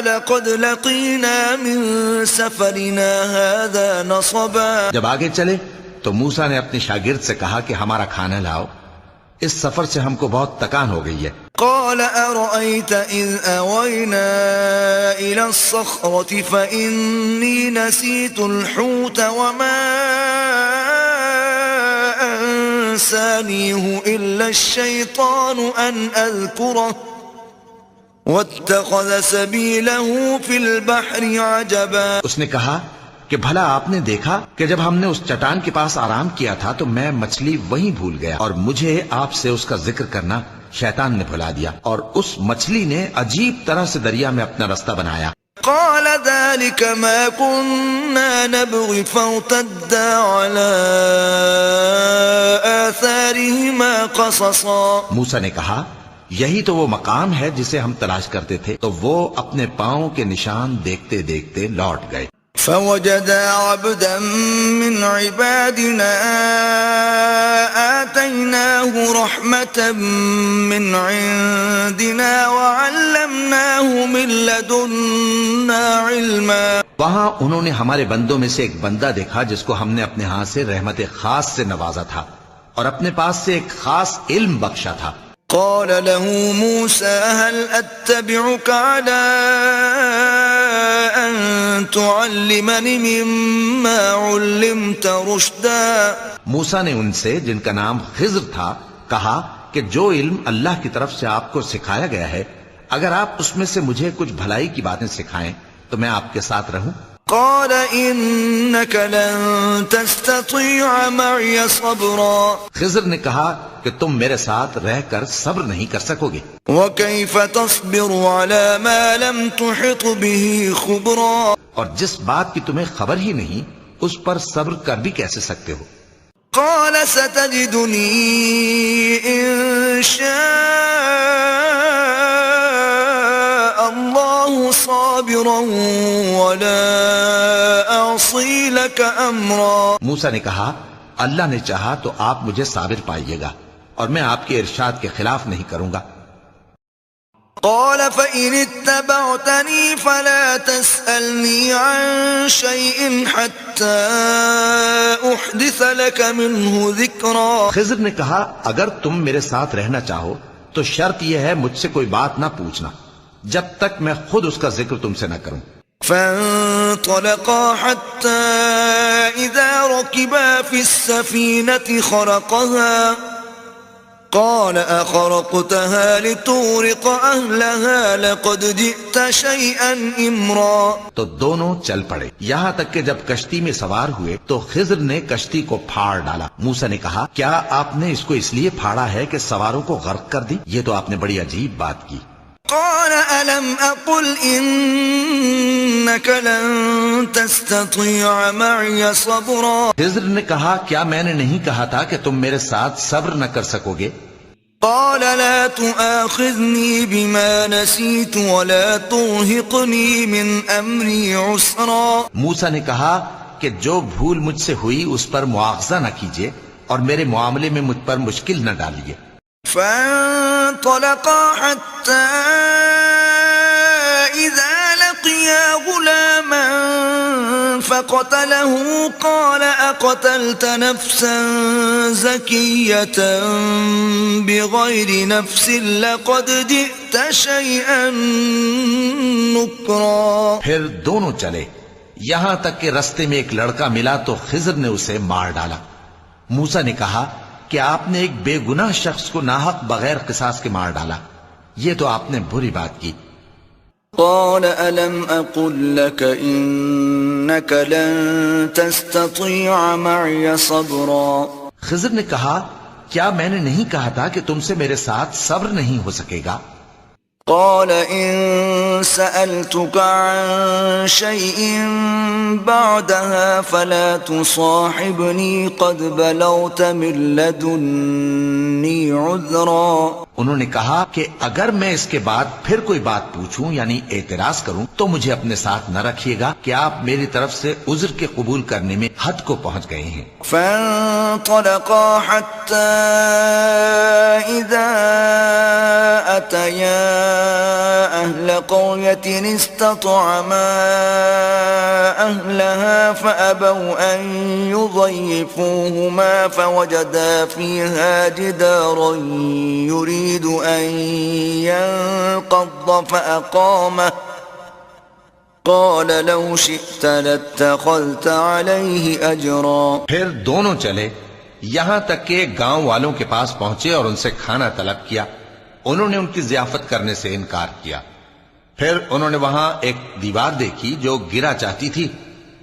لَقَدْ لَقِينَا مِن سَفَرِنَا هَٰذَا نَصَبًا۔ جب آگے چلے تو موسیٰ نے اپنے شاگرد سے کہا کہ ہمارا کھانا لاؤ، اس سفر سے ہم کو بہت تکان ہو گئی ہے۔ قال أرأيت إذ أوينا إلى الصخرة فإني نسيت الحوت وما أنسانيه إلا الشيطان أن أذكره واتخذ سبيله في البحر عجبا۔ اس نے کہا کہ بھلا آپ نے دیکھا کہ جب ہم نے اس چٹان کے پاس آرام کیا تھا تو میں مچھلی وہیں بھول گیا، اور مجھے آپ سے اس کا ذکر کرنا شیطان نے بھلا دیا، اور اس مچھلی نے عجیب طرح سے دریا میں اپنا رستہ بنایا۔ قال ذلك ما كنا نبغي فارتدا على آثارهما قصصا۔ موسیٰ نے کہا یہی تو وہ مقام ہے جسے ہم تلاش کرتے تھے، تو وہ اپنے پاؤں کے نشان دیکھتے دیکھتے لوٹ گئے۔ فوجدا عبدا من عبادنا آتيناه رحمة من عندنا وعلمناه من لدنا علما۔ وہاں انہوں نے ہمارے بندوں میں سے ایک بندہ دیکھا جس کو ہم نے اپنے ہاں سے رحمت خاص سے نوازا تھا، اور اپنے پاس سے ایک خاص علم بخشا تھا۔ قال له موسى هل أتبعك على أن تعلمني مما علمت رشدا۔ موسیٰ نے ان سے جن کا نام خضر تھا کہا کہ جو علم اللہ کی طرف سے آپ کو سکھایا گیا ہے، اگر آپ اس میں سے مجھے کچھ بھلائی کی باتیں سکھائیں تو میں آپ کے ساتھ رہوں۔ قال إنك لن تستطيع معي صبرا۔ خضر نے کہا کہ تم میرے ساتھ رہ کر صبر نہیں کر سکو گے۔ وكيف تصبر على ما لم تحط به خبرا۔ اور جس بات کی تمہیں خبر ہی نہیں اس پر صبر کر بھی کیسے سکتے ہو۔ قال ستجدني إن شاء الله صابرا ولا أعصي لك أمرا۔ موسیٰ نے کہا اللہ نے چاہا تو آپ مجھے صابر پائیے گا، اور میں آپ کے ارشاد کے خلاف نہیں کروں گا۔ قال فإن اتبعتني فلا تسألني عن شيء حتى أحدث لك منه ذكرا۔ خضر نے کہا اگر تم میرے ساتھ رہنا چاہو تو شرط یہ ہے مجھ سے کوئی بات نہ پوچھنا جب تک میں خود اس کا ذکر تم سے نہ کروں۔ فانطلقا حتى إذا ركبا في السفينة خرقها قال أخرقتها لتغرق أهلها لقد جئت شيئا إمرا. تو دونوں چل پڑے یہاں تک کہ جب کشتی میں سوار ہوئے تو خضر نے کشتی کو پھاڑ ڈالا. موسیٰ نے کہا کیا آپ نے اس کو اس لیے پھاڑا ہے کہ سواروں کو غرق کر دی؟ یہ تو آپ نے بڑی عجیب بات کی. قال ألم أقل إنك لن تستطيع معي صبرا. خضر نے کہا کیا میں نے نہیں کہا تھا کہ تم میرے ساتھ صبر نہ کر سکو گے؟ قال لا تؤاخذني بما نسيت ولا ترهقني من أمري عسرا. موسیٰ نے کہا کہ جو بھول مجھ سے ہوئی اس پر مواخذہ نہ کیجیے اور میرے معاملے میں مجھ پر مشکل نہ ڈالیے. فانطلقا حتى إذا لقيا غلاما فقتله قال أقتلت نفسا زكية بغير نفس لقد جئت شيئا نكرا. پھر دونوں چلے یہاں تک کہ رستے میں ایک لڑکا ملا تو خضر نے اسے مار ڈالا. موسیٰ نے کہا کہ آپ نے ایک بے گناہ شخص کو ناحق بغیر قصاص کے مار ڈالا. یہ تو آپ نے بری بات کی. قال ألم أقل لك إنك لن تستطيع معي صبرا. خضر نے کہا کیا میں نے نہیں کہا تھا کہ تم سے میرے ساتھ صبر نہیں ہو سکے گا؟ قال إن سألتك عن شيء بعدها فلا تصاحبني قد بلغت من لدني عذرا. انہوں نے کہا کہ اگر میں اس کے بعد پھر کوئی بات پوچھوں یعنی اعتراض کروں تو مجھے اپنے ساتھ نہ رکھیے گا کہ آپ میری طرف سے عذر کے قبول کرنے میں حد کو پہنچ گئے ہیں. فانطلقا حتى إذا أتيا أهل قرية استطعما أهلها فأبوا أن يضيفوهما فوجدا فيها جدارا يريد أن ينقض فأقامه قال لو شئت لاتخذت عليه أجرا. پھر دونوں چلے یہاں تک کہ گاؤں والوں کے پاس پہنچے اور ان سے کھانا طلب کیا. انہوں نے ان کی ضیافت کرنے سے انکار کیا. پھر انہوں نے وہاں ایک دیوار دیکھی جو گرا چاہتی تھی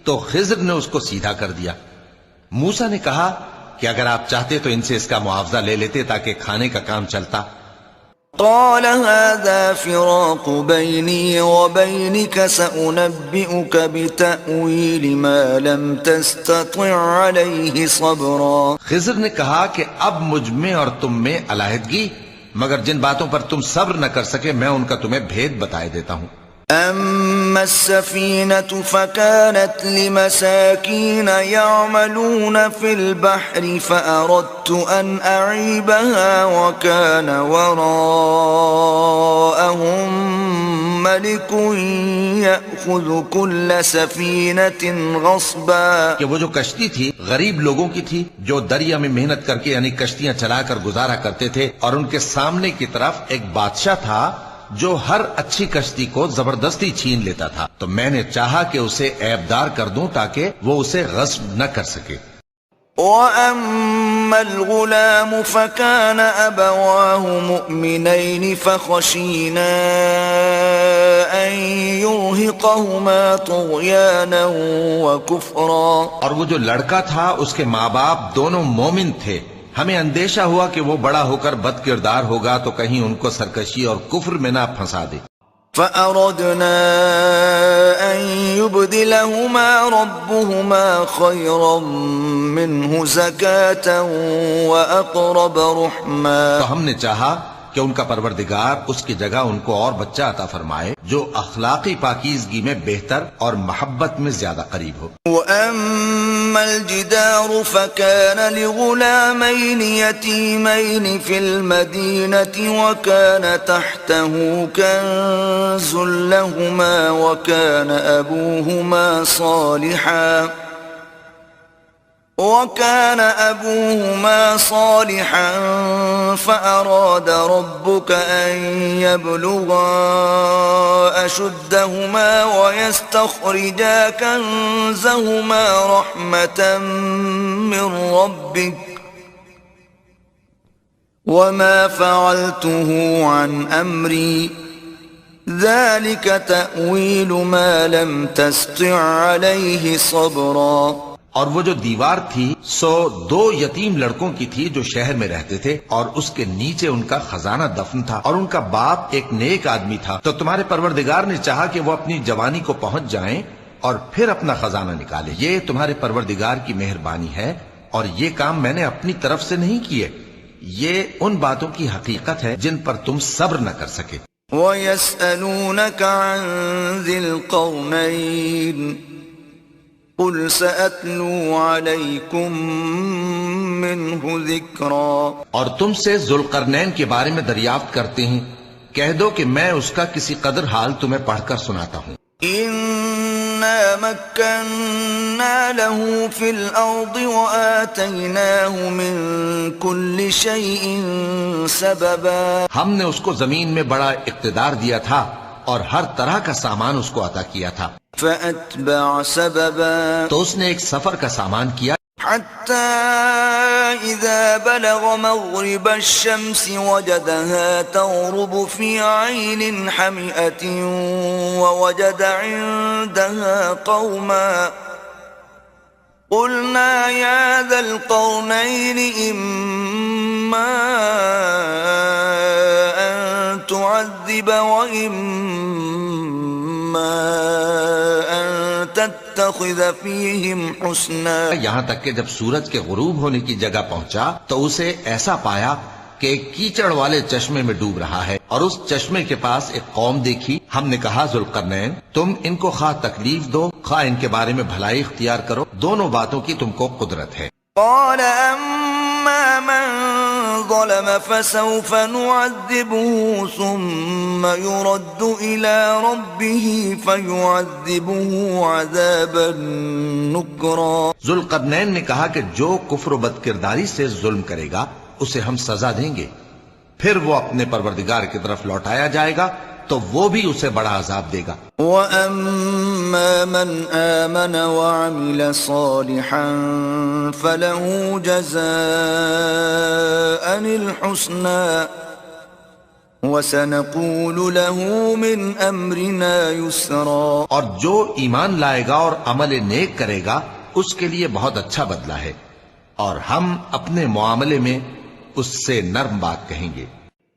تو خضر نے اس کو سیدھا کر دیا. موسیٰ نے کہا کہ اگر آپ چاہتے تو ان سے اس کا معاوضہ لے لیتے تاکہ کھانے کا کام چلتا. قال هذا فراق بيني وبينك سأنبئك بتأويل ما لم تستطع عليه صبرا. خضر نے کہا کہ اب مجھ میں اور تم میں علیحدگی مگر جن باتوں پر تم صبر نہ کر سکے میں ان کا تمہیں بھید بتائے دیتا ہوں. أما السفينة فكانت لمساكين يعملون في البحر فأردت أن أعيبها وكان وراءهم ملك يأخذ كل سفينة غصبا. کہ وہ جو کشتی تھی غریب لوگوں کی تھی جو دریا میں محنت کر کے یعنی کشتیاں چلا کر گزارا کرتے تھے اور ان کے سامنے کی طرف ایک بادشاہ تھا جو ہر اچھی کشتی کو زبردستی چھین لیتا تھا. تو میں نے چاہا کہ اسے عیبدار کر دوں تاکہ وہ اسے غصب نہ کر سکے. وَأَمَّا الْغُلَامُ فَكَانَ أَبَوَاهُ مُؤْمِنَيْنِ فَخَشِينَا أَن يُرْهِقَهُمَا طُغْيَانًا وَكُفْرًا. اور وہ جو لڑکا تھا اس کے ماں باپ دونوں مومن تھے. ہمیں اندیشہ ہوا کہ وہ بڑا ہو کر بد کردار ہوگا تو کہیں ان کو سرکشی اور کفر میں نہ پھنسا دے. فَأَرَدْنَا أَن يُبْدِلَهُمَا رَبُّهُمَا خَيْرًا مِّنْهُ زَكَاةً وَأَقْرَبَ رُحْمًا. تو ہم نے چاہا کہ ان کا پروردگار اس کی جگہ ان کو اور بچہ عطا فرمائے جو اخلاقی پاکیزگی میں بہتر اور محبت میں زیادہ قریب ہو. وَأَمَّا الْجِدَارُ فَكَانَ لِغُلَامَيْنِ يَتِيمَيْنِ فِي الْمَدِينَةِ وَكَانَ تَحْتَهُ كَنزٌ لَهُمَا وَكَانَ أَبُوهُمَا صَالِحًا فَأَرَادَ رَبُّكَ أَن يَبْلُغَا أَشُدَّهُمَا وَيَسْتَخْرِجَا كَنزَهُمَا رَحْمَةً مِّن رَّبِّكَ وما فعلته عن أمري ذلك تأويل ما لم تستطع عليه صبرا. اور وہ جو دیوار تھی سو 2 یتیم لڑکوں کی تھی جو شہر میں رہتے تھے، اور اس کے نیچے ان کا خزانہ دفن تھا، اور ان کا باپ ایک نیک آدمی تھا. تو تمہارے پروردگار نے چاہا کہ وہ اپنی جوانی کو پہنچ جائیں اور پھر اپنا خزانہ نکالے. یہ تمہارے پروردگار کی مہربانی ہے، اور یہ کام میں نے اپنی طرف سے نہیں کیے. یہ ان باتوں کی حقیقت ہے جن پر تم صبر نہ کر سکے. وَيَسْأَلُونَكَ عَنْ ذِي الْقَرْنَيْنِ قُلْ سَأَتْلُو عَلَيْكُمْ مِنْهُ ذِكْرًا. اور تم سے ذوالقرنین کے بارے میں دریافت کرتے ہیں، کہہ دو کہ میں اس کا کسی قدر حال تمہیں پڑھ کر سناتا ہوں. إِنَّا مَكَّنَّا لَهُ فِي الْأَرْضِ وَآتَيْنَاهُ مِنْ كُلِّ شَيْءٍ سَبَبًا. ہم نے اس کو زمین میں بڑا اقتدار دیا تھا اور ہر طرح کا سامان اس کو عطا کیا تھا. فَأَتْبَعَ سَبَبًا. تو اس نے ایک سفر کا سامان کیا، حَتَّى إِذَا بَلَغَ مَغْرِبَ الشَّمْسِ وَجَدَهَا تَغْرُبُ فِي عَيْنٍ حَمِئَةٍ وَوَجَدَ عِندَهَا قَوْمًا قُلْنَا يَا ذَا الْقَرْنَيْنِ إِمَّا أَن تُعَذِّبَ وَإِمَّا أَن تَتَّخِذَ فِيهِمْ حُسْنًا. یہاں تک کہ جب سورج کے غروب ہونے کی جگہ پہنچا تو اسے ایسا پایا کہ ایک کیچڑ والے چشمے میں ڈوب رہا ہے، اور اس چشمے کے پاس ایک قوم دیکھی. ہم نے کہا ذوالقرنین، تم ان کو خواہ تکلیف دو خواہ ان کے بارے میں بھلائی اختیار کرو، دونوں باتوں کی تم کو قدرت ہے. قال أما من ظلم فسوف نعذبه ثم يرد إلى ربه فيعذبه عذابا نكرا. ذوالقرنین نے کہا کہ جو کفر و بد کرداری سے ظلم کرے گا اسے ہم سزا دیں گے، پھر وہ اپنے پروردگار کی طرف لوٹایا جائے گا تو وہ بھی اسے بڑا عذاب دے گا. وَأَمَّا مَنْ آمَنَ وَعَمِلَ صَالِحًا فَلَهُ جَزَاءً الْحُسْنَى وَسَنَقُولُ لَهُ مِنْ أَمْرِنَا يُسْرًا. اور جو ایمان لائے گا اور عمل نیک کرے گا اس کے لیے بہت اچھا بدلہ ہے، اور ہم اپنے معاملے میں اس سے نرم بات کہیں گے.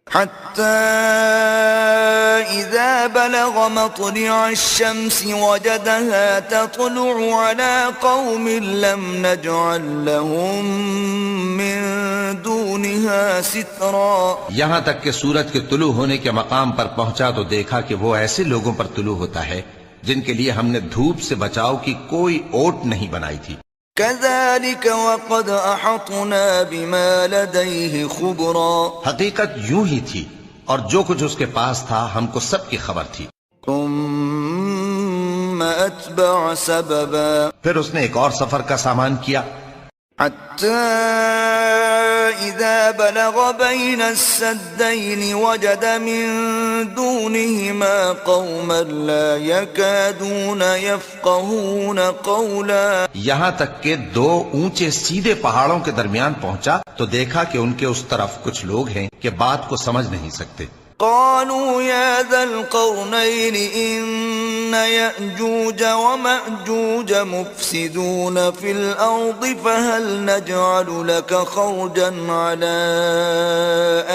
حتى إذا بلغ مطلع الشمس وجدها تطلع على قوم لم نجعل لهم من دونها سترا. یہاں تک کہ سورج کے طلوع ہونے کے مقام پر پہنچا تو دیکھا کہ وہ ایسے لوگوں پر طلوع ہوتا ہے جن کے لیے ہم نے دھوپ سے بچاؤ کی کوئی اوٹ نہیں بنائی تھی. كذلك وقد أحطنا بما لديه خبرا. حقیقت یوں ہی تھی، اور جو کچھ اس کے پاس تھا ہم کو سب کی خبر تھی. ثم أتبع سببا. پھر اس نے ایک اور سفر کا سامان کیا، حتى إذا بلغ بين السدين وجد من دونهما قوما لا يكادون يفقهون قولا. یہاں تک کہ 2 اونچے سیدھے پہاڑوں کے درمیان پہنچا تو دیکھا کہ ان کے اس طرف کچھ لوگ ہیں کہ بات کو سمجھ نہیں سکتے. قالوا يا ذا القرنين إن يأجوج ومأجوج مفسدون في الأرض فهل نجعل لك خرجا على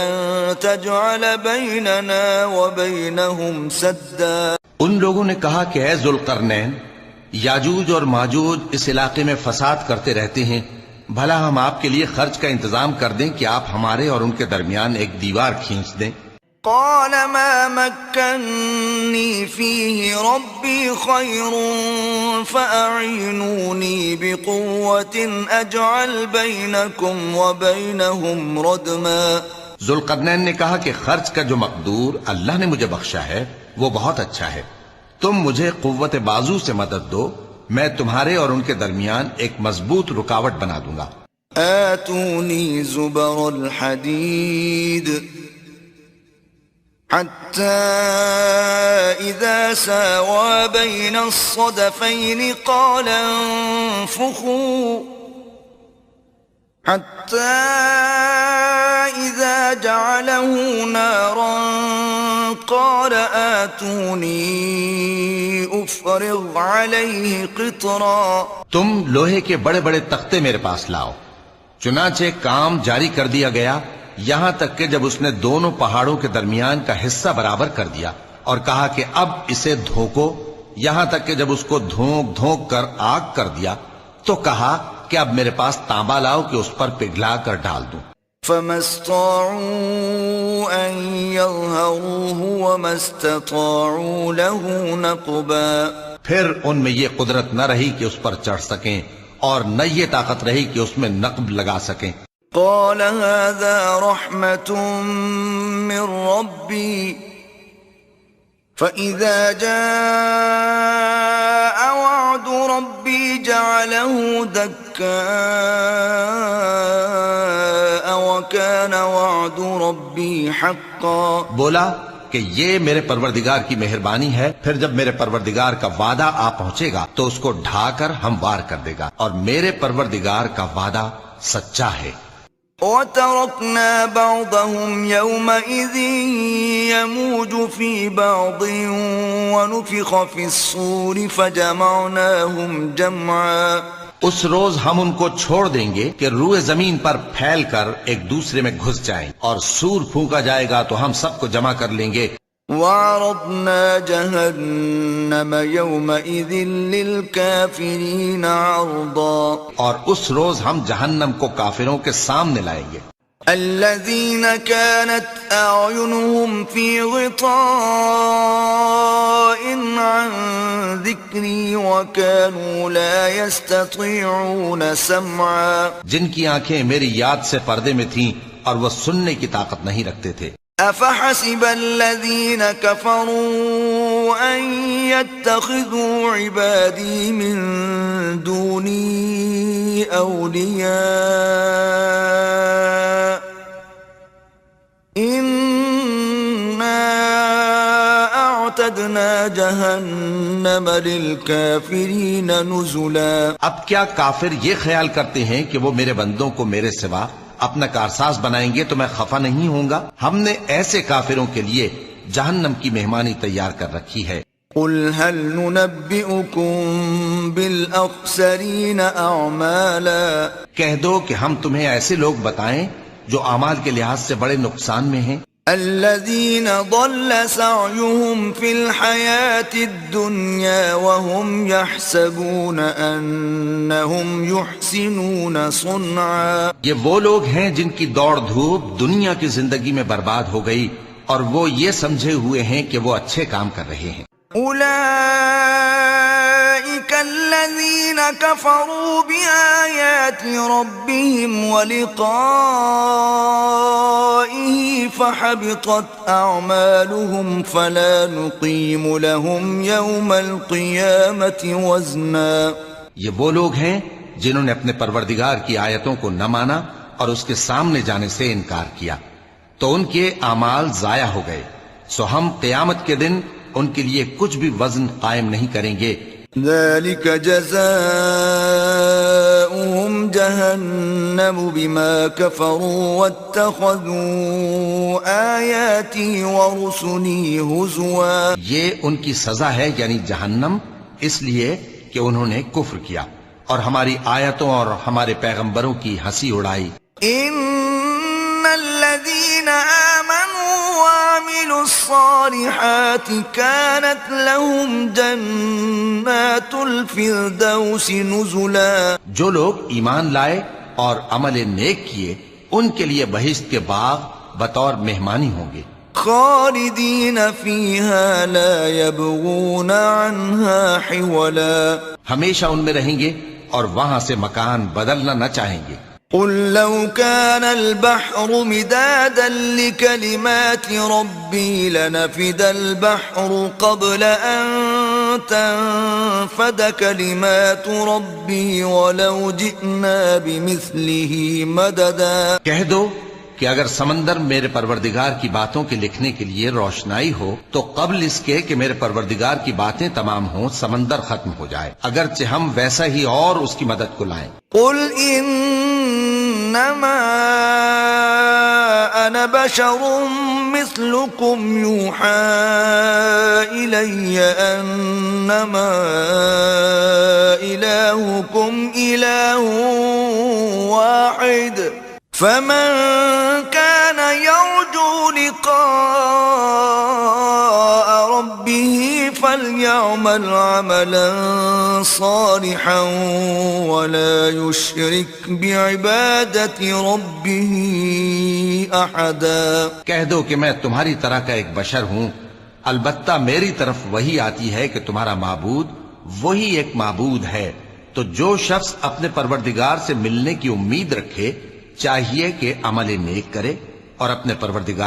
أن تجعل بيننا وبينهم سدا. ان لوگوں نے کہا کہ اے ذوالقرنین، یاجوج اور ماجوج اس علاقے میں فساد کرتے رہتے ہیں، بھلا ہم آپ کے لیے خرچ کا انتظام کر دیں کہ آپ ہمارے اور ان کے درمیان ایک دیوار کھینچ دیں. قال ما مكنني فيه ربي خير فأعينوني بقوة أجعل بينكم وبينهم ردما. ذوالقرنین نے کہا کہ خرچ کا جو مقدور اللہ نے مجھے بخشا ہے وہ بہت اچھا ہے، تم مجھے قوت بازو سے مدد دو، میں تمہارے اور ان کے درمیان ایک مضبوط رکاوٹ بنا دوں گا. آتوني زبر الحديد حتى إذا ساوى بين الصدفين قال انفخوا حتى إذا جعله نارا قال آتوني أفرغ عليه قطرا. تم لوہے کے بڑے بڑے تختے میرے پاس لاؤ. چنانچہ کام جاری کر دیا گیا یہاں تک کہ جب اس نے دونوں پہاڑوں کے درمیان کا حصہ برابر کر دیا اور کہا کہ اب اسے دھوکو، یہاں تک کہ جب اس کو دھونک دھونک کر آگ کر دیا تو کہا کہ اب میرے پاس تانبا لاؤ کہ اس پر پگھلا کر ڈال دوں. فما استطاعوا أن يظهروه وما استطاعوا له نقبا. پھر ان میں یہ قدرت نہ رہی کہ اس پر چڑھ سکیں اور نہ یہ طاقت رہی کہ اس میں نقب لگا سکیں. قال هذا رحمة من ربي فإذا جاء وعد ربي جعله دكاء وكان وعد ربي حقا. بولا کہ یہ میرے پروردگار کی مہربانی ہے، پھر جب میرے پروردگار کا وعدہ آ پہنچے گا تو اس کو ڈھا کر ہموار کر دے گا، اور میرے پروردگار کا وعدہ سچا ہے. وَتَرَكْنَا بَعْضَهُمْ يَوْمَئِذٍ يَمُوجُ فِي بَعْضٍ وَنُفِخَ فِي الصُّورِ فَجَمَعْنَاهُمْ جَمْعًا. اس روز ہم ان کو چھوڑ دیں گے کہ روئے زمین پر پھیل کر ایک دوسرے میں گھس جائیں، اور سور پھونکا جائے گا تو ہم سب کو جمع کر لیں گے. وَعَرَضْنَا جَهَنَّمَ يَوْمَئِذٍ لِلْكَافِرِينَ عَرْضًا. اور اس روز ہم جہنم کو کافروں کے سامنے لائیں گے. الذين كانت أعينهم في غطاء عن ذكري وكانوا لا يستطيعون سمعا. جن کی آنکھیں میری یاد سے پردے میں تھیں اور وہ سننے کی طاقت نہیں رکھتے تھے. أفحسب الذين كفروا أن يتخذوا عبادي من دوني أولياء إنا أعتدنا جهنم للكافرين نزلا. اب کیا کافر یہ خیال کرتے ہیں کہ وہ میرے بندوں کو میرے سوا اپنا کارساز بنائیں گے تو میں خفا نہیں ہوں گا؟ ہم نے ایسے کافروں کے لیے جہنم کی مہمانی تیار کر رکھی ہے. قل هل ننبئكم بالأخسرين أعمالا. کہہ دو کہ ہم تمہیں ایسے لوگ بتائیں جو اعمال کے لحاظ سے بڑے نقصان میں ہیں. الذين ضل سعيهم في الحياة الدنيا وهم يحسبون أنهم يحسنون صنعا. یہ وہ لوگ ہیں جن کی دوڑ دھوپ دنیا کی زندگی میں برباد ہو گئی اور وہ یہ سمجھے ہوئے ہیں کہ وہ اچھے کام کر رہے ہیں. أولئك الذين كفروا بآيات ربهم ولقائه فحبطت أعمالهم فلا نقيم لهم يوم القيامة وزنا. یہ وہ لوگ ہیں جنہوں نے اپنے پروردگار کی آیتوں کو نہ مانا اور اس کے سامنے جانے سے انکار کیا تو ان کے اعمال ضائع ہو گئے، سو ہم قیامت کے دن ان کے لیے کچھ بھی وزن قائم نہیں کریں گے. ذلك جزاؤهم جهنم بما كفروا واتخذوا آياتي ورسلي هزوا. یہ ان کی سزا ہے یعنی جہنم، اس لیے کہ انہوں نے کفر کیا اور ہماری آیتوں اور ہمارے پیغمبروں کی ہنسی اڑائی. ان الذين آمنوا وعملوا الصالحات كانت لهم جنات الفردوس نزلا. جو لوگ ایمان لائے اور عمل نیک کیے ان کے لیے بہشت کے باغ بطور مہمانی ہوں گے. خالدین فیہا لا یبغون عنہا حولا. ہمیشہ ان میں رہیں گے اور وہاں سے مکان بدلنا نہ چاہیں گے. قل لو كان البحر مدادا لكلمات ربي لنفد البحر قبل أن تنفد كلمات ربي ولو جئنا بمثله مددا. کہہ دو کہ اگر سمندر میرے پروردگار کی باتوں کے لکھنے کے لیے روشنائی ہو تو قبل اس کے کہ میرے پروردگار کی باتیں تمام ہوں سمندر ختم ہو جائے، اگرچہ ہم ویسا ہی اور اس کی مدد کو لائیں. قل انما أنا بشر مثلكم يوحى إلي أنما إلهكم إله واحد فمن كان يرجو لقاء ربه فليعمل عملا صالحا ولا يشرك بعبادة ربه أحدا. کہہ دو کہ میں تمہاری طرح کا ایک بشر ہوں، البتہ میری طرف وہی آتی ہے کہ تمہارا معبود وہی ایک معبود ہے. تو جو شخص اپنے پروردگار سے ملنے کی امید رکھے چاہیے کہ عمل نیک کرے اور اپنے پروردگار